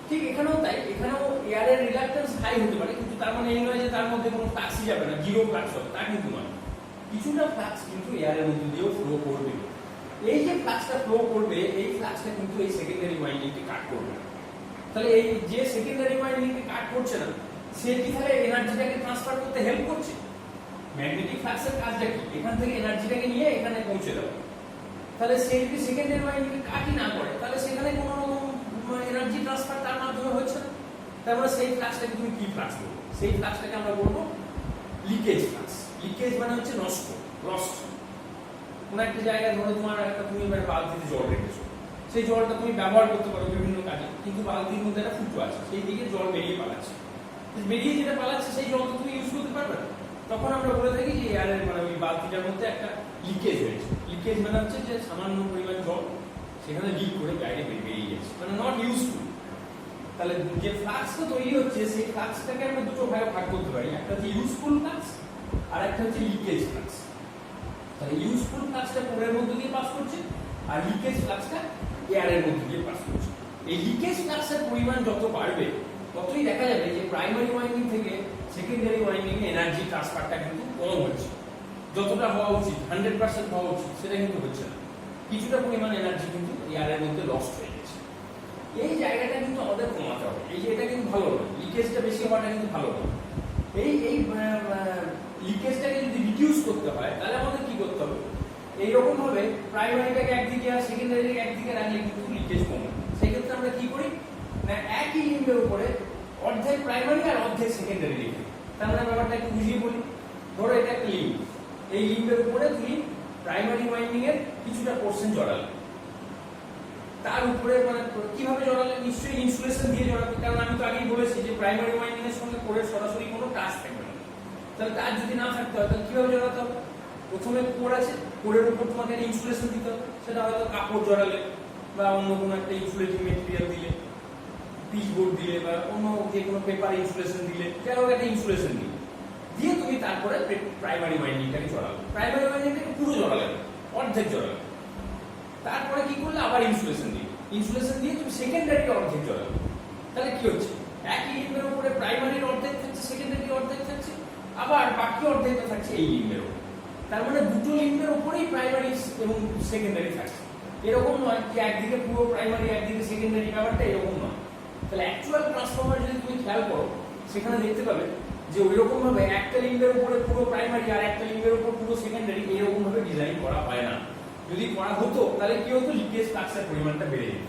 [SPEAKER 1] ঠিক এখানেও তাই, এখানেও এয়ারের রিলাক্ট্যান্স হাই হতে পারে, কিন্তু তার মানে এই নয় যে তার মধ্যে কোনো ফ্লাক্সই যাবে না, জিরো ফ্লাক্স হবে, তা কিন্তু নয়। কিছুটা ফ্লাক্স কিন্তু এয়ারের মধ্যে দিয়েও ফ্লো করবে। এই যে ফ্লাক্সটা ফ্লো করবে, এই ফ্লাক্সটা কিন্তু এই সেকেন্ডারি ওয়াইন্ডিংকে কাট করবে। তাহলে এই যে সেকেন্ডারি ওয়াইন্ডিংকে কাট করছে না, সে কি তাহলে এনার্জিটাকে ট্রান্সফার করতে হেল্প করছে? ম্যাগনেটিক ফ্লাক্সের কাজটা কি? এখান থেকে এনার্জিটাকে নিয়ে এখানে পৌঁছে দেওয়া। তাহলে সে যদি সেকেন্ডারি ওয়াইন্ডিংকে কাটই না করে, তাহলে সেখানে কোনো এনার্জি ট্রান্সফার তার মাধ্যমে হচ্ছে না। তার মানে সেই ফ্লাক্সটাকে তুমি কি ফ্লাক্স বলবো? সেই ফ্লাক্সটাকে আমরা বলবো লিকেজ ফ্লাক্স। লিকেজ মানে হচ্ছে নষ্ট, লস্ট। কোন একটা জায়গায় ধরো তোমার একটা তুমি বালতিতে জল রেখেছো, সেই জলটা তুমি ব্যবহার করতে পারো বিভিন্ন কাজে, কিন্তু বালতির মধ্যে একটা ফুটো আছে, সেই দিকে জল বেরিয়ে পালাচ্ছে, বেরিয়ে যেটা পালাচ্ছে সেই জল তো তুমি ইউজ করতে পারবে না। তখন আমরা বলে থাকি যে এয়ারের মানে ওই বালতিটার মধ্যে একটা লিকেজ হয়েছে। লিকেজ মানে হচ্ছে যে সামান্য পরিমাণ জল সেখানে লিক করে বাইরে বেরিয়ে যাচ্ছে, মানে নট ইউজফুল। তাহলে যে ফ্লাক্সটা তৈরি হচ্ছে সেই ফ্লাক্সটাকে আমরা দুটো ভাগে ভাগ করতে পারি, একটা হচ্ছে ইউজফুল ফ্লাক্স আর একটা হচ্ছে লিকেজ ফ্লাক্স। তাহলে ইউজফুল ফ্লাক্সটা কোরের মধ্যে দিয়ে পাস করছে আর লিকেজ ফ্লাক্সটা এয়ারের মধ্যে দিয়ে পাস করছে। এই লিকেজ ফ্লাক্সের পরিমাণ যত বাড়বে ততই দেখা যাবে যে প্রাইমারি ওয়াইন্ডিং থেকে সেকেন্ডারি ওয়াইন্ডিং এ এনার্জি ট্রান্সফারটা কিন্তু কম হচ্ছে। যতটা হওয়া উচিত 100% হওয়া উচিত সেটা কিন্তু হচ্ছে না, কিছুটা পরিমাণ এনার্জি কিন্তু এয়ারের মধ্যে লস্ট হয়ে গেছে। এই জায়গাটা কিন্তু আমাদের কমাতে হবে। এই যে এটা কিন্তু ভালো নয়, লিকেজটা বেশি হওয়াটা কিন্তু ভালো নয়। এই লিকেজটাকে যদি রিডিউস করতে হয় তাহলে আমাদের কি করতে হবে, এইরকম ভাবে প্রাইমারিটাকে একদিকে আর সেকেন্ডারিটাকে একদিকে রাখলে কিন্তু লিকেজ কমে। সেই ক্ষেত্রে আমরা কি করি না, একই লিম্বের উপরে অর্ধেক প্রাইমারি আর অর্ধেক সেকেন্ডারি লিখি। তার মানে ব্যাপারটা একটু বুঝিয়ে বলি। ধরো এটা একটা লিম্ব, এই লিম্বের উপরে তুমি প্রাইমারি ওয়াইন্ডিং এর কিছুটা পোরশন জড়ালে, তার উপরে মানে কিভাবে জড়ালে, নিশ্চয়ই ইনসুলেশন দিয়ে জড়াবে। কারণ আমি তো আগেই বলেছি যে প্রাইমারি ওয়াইন্ডিং এর সঙ্গে কোরের সরাসরি কোনো টাচ থাকবে না। তাহলে তার যদি না থাকতে হয় তাহলে কিভাবে জড়াতে হবে, প্রথমে কোর আছে, কোরের উপর তোমাকে ইনসুলেশন দিতে হবে। সেটা হয়তো কাপড় জড়ালে বা অন্য কোনো একটা ইনসুলেটিং মেটেরিয়াল দিলে, পিচবোর্ড দিলে বা অন্য যে কোনো পেপার ইনসুলেশন দিলে, যাই হোক একটা ইনসুলেশন দিলে দিয়ে তুমি তারপরে প্রাইমারি ওয়াইন্ডিংটাকে জড়াবে। প্রাইমারি ওয়াইন্ডিংটাকে পুরো জড়ালে, অর্ধেক জড়ালে। তারপরে কি করলে আবার ইনসুলেশন দিয়ে তুমি সেকেন্ডারি অর্ধেক জড়াবে। তাহলে কি হচ্ছে, একই লিম্বের উপরে প্রাইমারির অর্ধেক থাকছে, সেকেন্ডারি অর্ধেক থাকছে, আবার বাকি অর্ধেকটা থাকছে এই লিম্বের উপর। তার মানে দুটো লিম্বের উপরেই প্রাইমারি এবং সেকেন্ডারি থাকছে। এরকম নয় যে একদিকে পুরো প্রাইমারি একদিকে সেকেন্ডারি, ব্যাপারটা এরকম নয়। তাহলে অ্যাকচুয়াল ট্রান্সফরমার যদি তুমি খেয়াল করো সেখানে দেখতে পাবে যে ওইরকম ভাবে একটা লিম্বের উপরে পুরো প্রাইমারি আর একটা লিম্বের উপর পুরো সেকেন্ডারি এরকম ভাবে ডিজাইন করা হয় না। যদি করা হতো তাহলে কি হতো, লিকেজ ফ্লাক্সের পরিমাণটা বেড়ে যেত।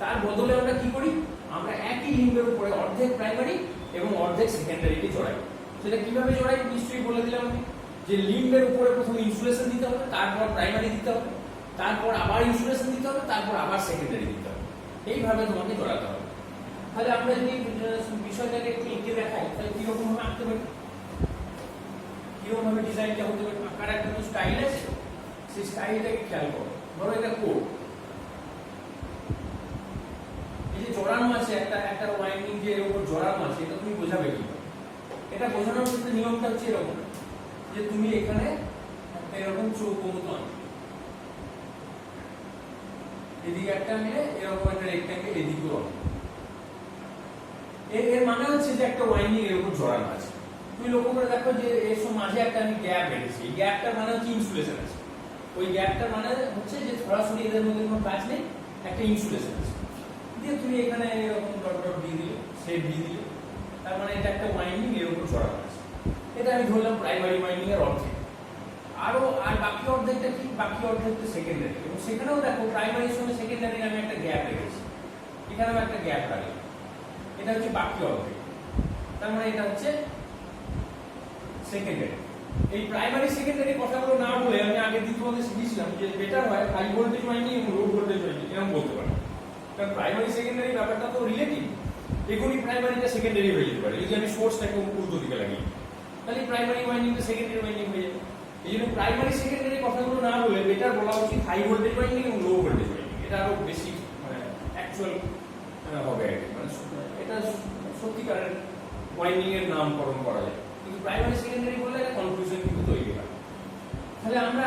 [SPEAKER 1] তার বদলে আমরা কি করি, আমরা একই লিম্বের উপরে অর্ধেক প্রাইমারি এবং অর্ধেক সেকেন্ডারিকে জড়াই। সেটা কিভাবে জড়াই নিশ্চয়ই বলে দিলাম আমি, যে লিম্বের উপরে প্রথমে ইনসুলেশন দিতে হবে, তারপর প্রাইমারি দিতে হবে, তারপর আবার ইনসুলেশন দিতে হবে, তারপর আবার সেকেন্ডারি দিতে হবে। এইভাবে তোমাকে জড়াতে হবে। তাহলে আমরা যদি বিষয়টাকে একটু এঁকে দেখাই তাহলে কিরকম ভাবে আঁকতে পারি, কিরকম ভাবে ডিজাইনটা হতে পারে। আঁকার একটা তো স্টাইল আছে, সেই স্টাইলটাকে খেয়াল করো। ধরো এটা কোড, এই যে জড়ানো আছে একটা ওয়াইন্ডিং যে এর উপর জড়ানো আছে, এটা তুমি বোঝাবে কি? এটা বোঝানোর ক্ষেত্রে নিয়মটা হচ্ছে এরকম যে তুমি এখানে একটা এরকম চৌকো মতো আনবে, এদিকে একটা নিয়ে এরকম একটা রেক্ট্যাঙ্গেল এদিকেও আনবে। এর মানে হচ্ছে যে একটা ওয়াইন্ডিং এর উপর জড়ানো আছে। তুমি লক্ষ্য করে দেখো যে এর মাঝে একটা আমি গ্যাপ রেখেছি, এই গ্যাপটার মানে হচ্ছে ইনসুলেশন আছে। ওই গ্যাপটার মানে হচ্ছে যে সরাসরি এদের মধ্যে কোনো কাজ নেই, একটা ইনসুলেশন আছে। দিয়ে তুমি এখানে এরকম ডট ডট দিয়ে দিলে, শেড দিয়ে দিলে, তার মানে এটা একটা ওয়াইন্ডিং এর উপর জড়ানো আছে। এটা আমি ধরলাম প্রাইমারি ওয়াইন্ডিং এর অর্ধেক। আর বাকি অর্ধেকটা কি, বাকি অর্ধেকটা সেকেন্ডারি। এবং সেখানেও দেখো প্রাইমারির সঙ্গে সেকেন্ডারির আমি একটা গ্যাপ রেখেছি, এখানেও একটা গ্যাপ রাখলাম। এটা হচ্ছে বাকি অর্ধেক, তার মানে এটা হচ্ছে সেকেন্ডারি। এই প্রাইমারি সেকেন্ডারি কথাগুলো না বলে আমি আগের দিন তোমাদের শিখিয়েছিলাম যে বেটার হয় হাই ভোল্টেজ ওয়াইন্ডিং এবং লো ভোল্টেজ ওয়াইন্ডিং এরকম বলতে পারে। কারণ প্রাইমারি সেকেন্ডারি ব্যাপারটা তো রিলেটিভ, এখনই প্রাইমারিটা সেকেন্ডারি হয়ে যেতে পারে। যদি আমি সোর্সটাকে উল্টো দিকে লাগিয়ে তাহলে প্রাইমারি ওয়াইন্ডিংটা সেকেন্ডারি ওয়াইন্ডিং হয়ে যাবে। এই জন্য প্রাইমারি সেকেন্ডারি কথাগুলো না বলে বেটার বলা উচিত হাই ভোল্টেজ ওয়াইন্ডিং এবং লো ভোল্টেজ ওয়াইন্ডিং। এটা আরো বেশি মানে অ্যাকচুয়াল হবে আর কি, মানে এটা সত্যিকারের ওয়াইন্ডিং এর নামকরণ করা যায়। কিন্তু প্রাইমারি সেকেন্ডারি বললে একটা কনফিউশন কিন্তু তৈরি হয়। তাহলে আমরা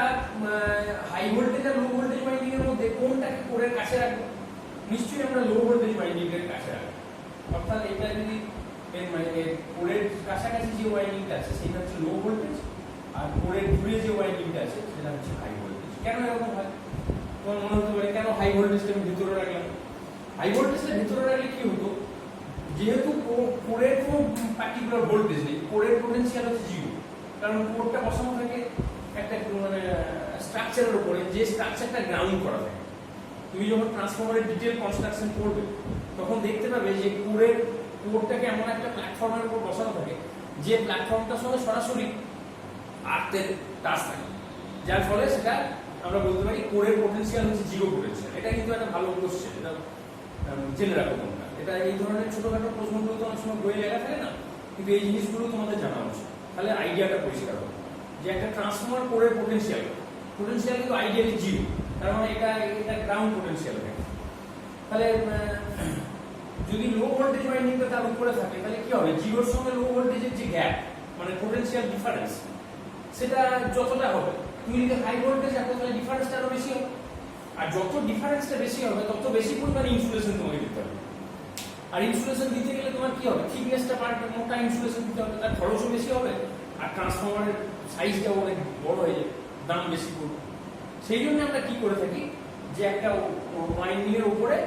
[SPEAKER 1] হাই ভোল্টেজ আর লো ভোল্টেজ ওয়াইন্ডিং এর মধ্যে কোনটাকে কোরের কাছে রাখবো? নিশ্চয়ই আমরা লো ভোল্টেজ ওয়াইন্ডিং এর কাছে রাখবো। অর্থাৎ এটা যদি মানে কোরের কাছাকাছি যে ওয়াইন্ডিংটা আছে সেটা হচ্ছে লো ভোল্টেজ, আর কোরের দূরে যে ওয়াইন্ডিংটা আছে সেটা হচ্ছে হাই ভোল্টেজ। কেন এরকম হয় তোমার মনে হতে পারে, কেন হাই ভোল্টেজটা আমি ভিতরে রাখলাম? হাই ভোল্টেজটা ভিতরে রাখলে কি হতো, যেহেতু কোরের কোনো পার্টিকুলার ভোল্টেজ নেই, কোরের পোটেনশিয়াল হচ্ছে জিরো। কারণ কোরটা বসানো থাকে একটা মানে স্ট্রাকচারের উপরে, যে স্ট্রাকচারটা গ্রাউন্ড করা থাকে। তুমি যখন ট্রান্সফরমারের ডিটেল কনস্ট্রাকশন করবে তখন দেখতে পাবে যে কোরটাকে এমন একটা প্ল্যাটফর্মের উপর বসানো থাকে যে প্ল্যাটফর্মটার সঙ্গে সরাসরি আর্থের টাচ থাকে, যার ফলে সেটা আমরা বলতে পারি কোরের পোটেনশিয়াল হচ্ছে জিরো পোটেনশিয়াল। এটা কিন্তু একটা ভালো কোশ্চেন, এটা জেনে রাখো তোমরা। এটা এই ধরনের ছোটখাটো প্রশ্নগুলো তো অনেক সময় বইয়ে লেখা থাকে না, কিন্তু এই জিনিসগুলো তোমাদের জানা উচিত, তাহলে আইডিয়াটা পরিষ্কার হবে যে একটা ট্রান্সফর্মার কোরের পোটেনশিয়াল কিন্তু আইডিয়ালি জিরো, তার মানে এটা গ্রাউন্ড পোটেনশিয়াল থাকে। তাহলে যদি লো ভোল্টেজ ওয়াইন্ডিংটা তার উপরে থাকে তাহলে কি হবে, জিরোর সঙ্গে লো ভোল্টেজের যে গ্যাপ মানে পোটেনশিয়াল ডিফারেন্স সেটা যতটা হবে, তুমি যদি হাই ভোল্টেজ রাখো তাহলে ডিফারেন্সটা আরো বেশি হবে, আর যত ডিফারেন্সটা বেশি হবে তত বেশি পরিমাণে ইনসুলেশন তোমাকে দিতে হবে। আর ইনসুলেশন দিতে গেলে তোমার কি হবে, থিকনেসটা পাল্টে মোটা ইনসুলেশন দিতে হবে, তার খরচও বেশি হবে, আর ট্রান্সফরমারের সাইজটাও অনেক বড় হয়ে যায়, দাম বেশি পড়বে। সেই জন্য আমরা কি করে থাকি যে একটা ওয়াইন্ডিং এর উপরে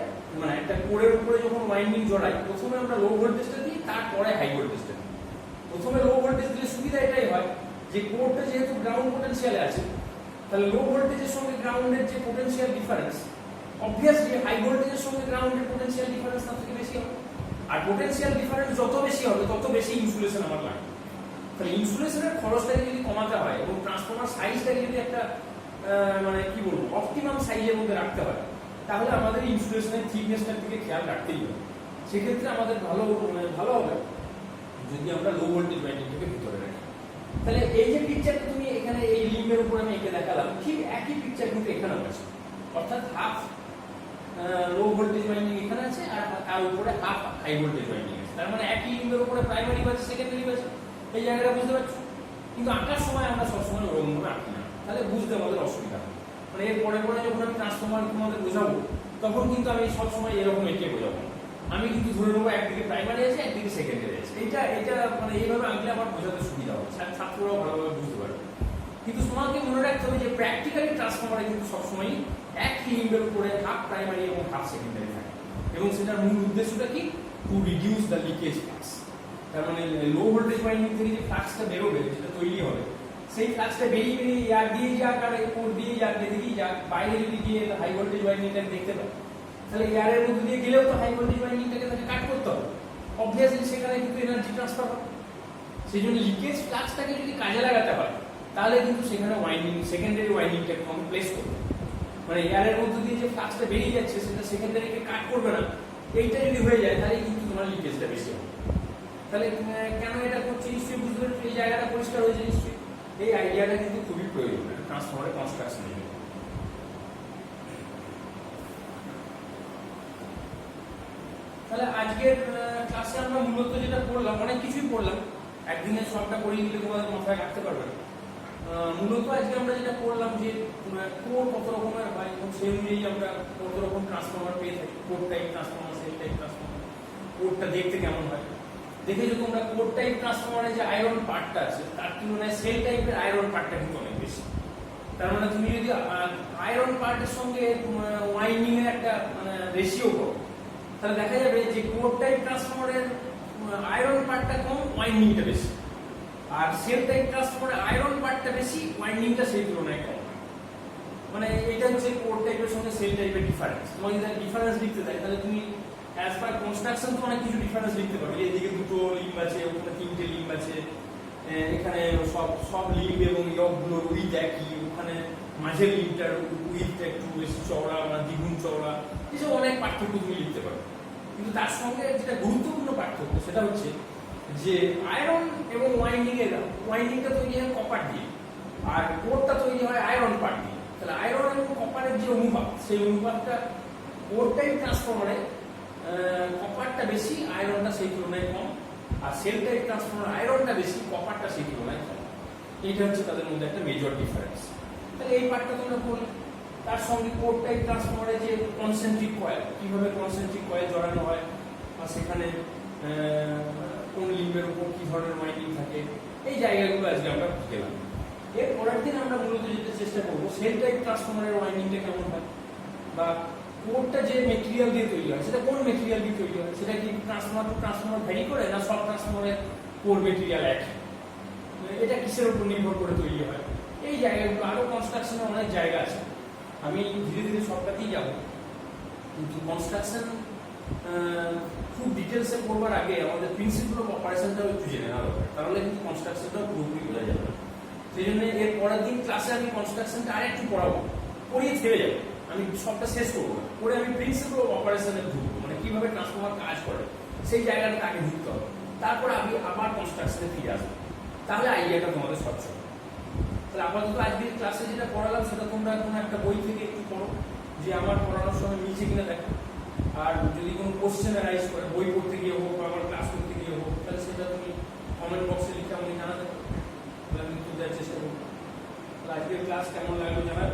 [SPEAKER 1] মানে একটা কোরের উপরে যখন ওয়াইন্ডিং জড়াই প্রথমে আমরা লো ভোল্টেজটা দিই, তারপরে হাই ভোল্টেজটা দিই। প্রথমে লো ভোল্টেজ দিলে সুবিধা এটাই হয় যে কোরটা যেহেতু গ্রাউন্ড পোটেনশিয়ালে আছে, তাহলে লো ভোল্টেজের সঙ্গে গ্রাউন্ডের যে পোটেনশিয়াল ডিফারেন্স অবভিয়াসলি হাই ভোল্টেজের সঙ্গে গ্রাউন্ডের পোটেনশিয়াল ডিফারেন্স তার থেকে বেশি হবে, আর পোটেনশিয়াল ডিফারেন্স যত বেশি হবে তত বেশি ইনসুলেশন আমার লাগবে। তাহলে ইনসুলেশনের খরচটাকে যদি কমাতে হয় এবং ট্রান্সফরমার সাইজটাকে যদি একটা মানে কি বলবো অপটিমাম সাইজের মধ্যে রাখতে হয়, তাহলে আমাদের ইনসুলেশনের থিকনেসটার দিকে খেয়াল রাখতেই হবে। সেক্ষেত্রে আমাদের ভালো হবে যদি আমরা লো ভোল্টেজ ওয়াইন্ডিংটাকে ভিতরে রাখি। তাহলে এই যে পিকচারটা তুমি এখানে এই লিঙ্কের উপর আমি এঁকে দেখালাম, ঠিক একই পিকচার কিন্তু এখানেও আছে, অর্থাৎ হাফ লো ভোল্টেজ ওয়াইন্ডিং এখানে আছে আর তার উপরে হাফ হাই ভোল্টেজ ওয়াইন্ডিং আছে, তার মানে একই লিঙ্কের উপরে প্রাইমারি বাস সেকেন্ডারি বাস, এই জায়গাটা বুঝতে পারছো। কিন্তু আঁকার সময় আমরা সবসময় ওরকম ভাবে আঁকি না, তাহলে বুঝতে আমাদের অসুবিধা হয়। মানে এর পরে যখন আমি ট্রান্সফরমার তোমাদের বোঝাবো তখন কিন্তু আমি সবসময় এরকম এঁকে বোঝাবো, আমি কিন্তু ধরে নেবো একদিকে প্রাইমারি আছে একদিকে সেকেন্ডারি আছে, এটা মানে এইভাবে আঁকলে আমার বোঝাতে সুবিধা হবে, ছাত্ররাও ভালোভাবে বুঝতে পারবে। কিন্তু তোমাকে মনে রাখতে হবে যে প্র্যাকটিক্যালি ট্রান্সফরমারে কিন্তু সবসময় একই লিঙ্কের উপরে হাফ প্রাইমারি এবং হাফ সেকেন্ডারি থাকে, এবং সেটার মূল উদ্দেশ্যটা কি, to reduce the leakage flux. তার মানে লো ভোল্টেজ ওয়াইন্ডিং থেকে যে ফ্লাক্সটা বেরোবে, যেটা তৈরি হবে, সেই ফ্লাক্সটা বেরিয়ে এয়ার দিয়ে যাক আর কোর দিয়ে যাক যেদিকেই যাক, বাইরে যদি গিয়ে হাই ভোল্টেজ ওয়াইন্ডিংটা দেখতে পায় তাহলে এয়ারের মধ্যে দিয়ে গেলেও তো হাই ভোল্টেজ ওয়াইন্ডিংটাকে তাকে কাট করতে হবে, অবভিয়াসলি সেখানে কিন্তু এনার্জি ট্রান্সফার হবে। সেই জন্য লিকেজ ফ্লাক্সটাকে যদি কাজে লাগাতে হয় তাহলে কিন্তু সেখানে ওয়াইন্ডিং সেকেন্ডারি ওয়াইন্ডিংটাকে আমাকে প্লেস করবে, মানে এয়ারের মধ্যে দিয়ে যে ফ্লাক্সটা বেরিয়ে যাচ্ছে সেটা সেকেন্ডারিকে কাট করবে না, এইটা যদি হয়ে যায় তাহলে কিন্তু তোমার লিকেজটা বেশি হবে। তাহলে কেন এটা করছি নিশ্চয়ই বুঝতে পারছি, এই জায়গাটা পরিষ্কার হয়েছে নিশ্চয়ই। এই আইডিয়াটা কিন্তু খুবই প্রয়োজন ট্রান্সফরমারের কনস্ট্রাকশনের জন্য। তাহলে আজকের ক্লাসে আমরা মূলত যেটা পড়লাম, অনেক কিছুই পড়লাম, একদিনে সবটা পড়িয়ে দিলে তোমাদের মাথায় রাখতে পারবে। মূলত আজকে আমরা যেটা পড়লাম যে কোর কত রকমের হয় এবং সেই অনুযায়ী আমরা কত রকম ট্রান্সফরমার পেয়ে থাকি, core type transformer, cell type transformer, কোরটা দেখতে কেমন হয় দেখেছো তোমরা। কোর টাইপ ট্রান্সফরমারে যে আয়রন পার্টটা আছে তার তুলনায় সেল টাইপের আয়রন পার্টটা কিন্তু অনেক বেশি। তার মানে তুমি যদি আয়রন পার্টের সঙ্গে ওয়াইন্ডিং এর একটা মানে রেশিও করো তাহলে দেখা যাবে যে কোর টাইপ ট্রান্সফরমারের আয়রন পার্টটা কম, ওয়াইন্ডিংটা বেশি, আর সেল টাইপ ট্রান্সফরমারের আয়রন পার্টটা বেশি, ওয়াইন্ডিংটা সেই তুলনায় কম। মানে এটা হচ্ছে কোর টাইপের সঙ্গে সেল টাইপের ডিফারেন্স। তোমাকে যদি ডিফারেন্স লিখতে দেয় তাহলে তুমি অ্যাজ পার কনস্ট্রাকশন তো অনেক কিছু ডিফারেন্স লিখতে পারবে, এদিকে দুটো লিম্ব আছে, ওখানে তিনটে লিম্ব আছে, এখানে সব লিম্ব এবং ইয়কগুলোর উইথ একই, ওখানে মাঝের লিম্বটার উইথটা একটু বেশি চওড়া বা দ্বিগুণ চওড়া, এসব অনেক পার্থক্য তুমি লিখতে পারো। কিন্তু তার সঙ্গে যেটা গুরুত্বপূর্ণ পার্থক্য সেটা হচ্ছে যে আয়রন এবং ওয়াইন্ডিংটা তৈরি হয় কপার দিয়ে আর কোরটা তৈরি হয় আয়রন পার্ট দিয়ে। তাহলে আয়রন এবং কপারের যে অনুপাত, সেই অনুপাতটা কোর টাইপ ট্রান্সফরমারে কপারটা বেশি, আয়রনটা সেই তুলনায় কম, আর সেল টাইপ ট্রান্সফরমার আয়রনটা বেশি, কপারটা সেই তুলনায় কম। এইটা হচ্ছে তাদের মধ্যে একটা মেজর ডিফারেন্স। তাহলে এই পার্টটা তোমরা পড়লে তার সঙ্গে কোর টাইপ ট্রান্সফরমারে যে কনসেন্ট্রিক কয়েল, কিভাবে কনসেন্ট্রিক কয়েল জড়ানো হয় বা সেখানে কোন লিম্বের উপর কি ধরনের ওয়াইন্ডিং থাকে, এই জায়গাগুলো আজকে আমরা গেলাম। এর পরের দিন আমরা মূলত যেতে চেষ্টা করবো সেল টাইপ ট্রান্সফরমারের ওয়াইন্ডিংটা কেমন হয়, বা কোরটা যে মেটেরিয়াল দিয়ে তৈরি হয় সেটা কোন মেটেরিয়াল দিয়ে তৈরি হয়, সেটা কি ট্রান্সফরমার টু ট্রান্সফরমার ভ্যারি করে না সব ট্রান্সফরমারের কোর মেটেরিয়াল একই, এটা কিসের উপর নির্ভর করে তৈরি হয়, এই জায়গাগুলো আরো কনস্ট্রাকশনের অনেক জায়গা আছে। আমি ধীরে ধীরে সবটাতেই যাবো, কিন্তু কনস্ট্রাকশন খুব ডিটেলসে পড়বার আগে আমাদের প্রিন্সিপাল অফ অপারেশনটাও একটু জেনে নেওয়া দরকার, তাহলে কিন্তু কনস্ট্রাকশনটাও পুরোপুরি বোঝা যাবে। সেই জন্য এর পরের দিন ক্লাসে আমি কনস্ট্রাকশনটা আর একটু পড়াবো, পড়িয়ে ছেড়ে যাবো, আমি সবটা শেষ করবো না, করে আমি প্রিন্সিপাল অফ অপারেশনে ঢুকবো, মানে কিভাবে ট্রান্সফর্মার কাজ করে সেই জায়গাটা আগে ঢুকতে হবে, তারপর আমি আবার কনস্ট্রাকশনে ফিরে আসবো, তাহলে আইডিয়াটা তোমাদের স্বচ্ছ। তাহলে আপাতত আজকের ক্লাসে যেটা পড়ালাম সেটা তোমরা কোনো একটা বই থেকে একটু পড়ো, যে আমার পড়ানোর সময় মিলছে কিনা দেখো, আর যদি কোনো কোশ্চেন রাইজ করে বই পড়তে গিয়ে হোক বা আমার ক্লাস করতে গিয়ে হোক, তাহলে সেটা তুমি কমেন্ট বক্সে লিখে আমাকে জানাতে পারো, তাহলে আমি উত্তর দেওয়ার চেষ্টা করবো। আজকের ক্লাস কেমন লাগলো জানার।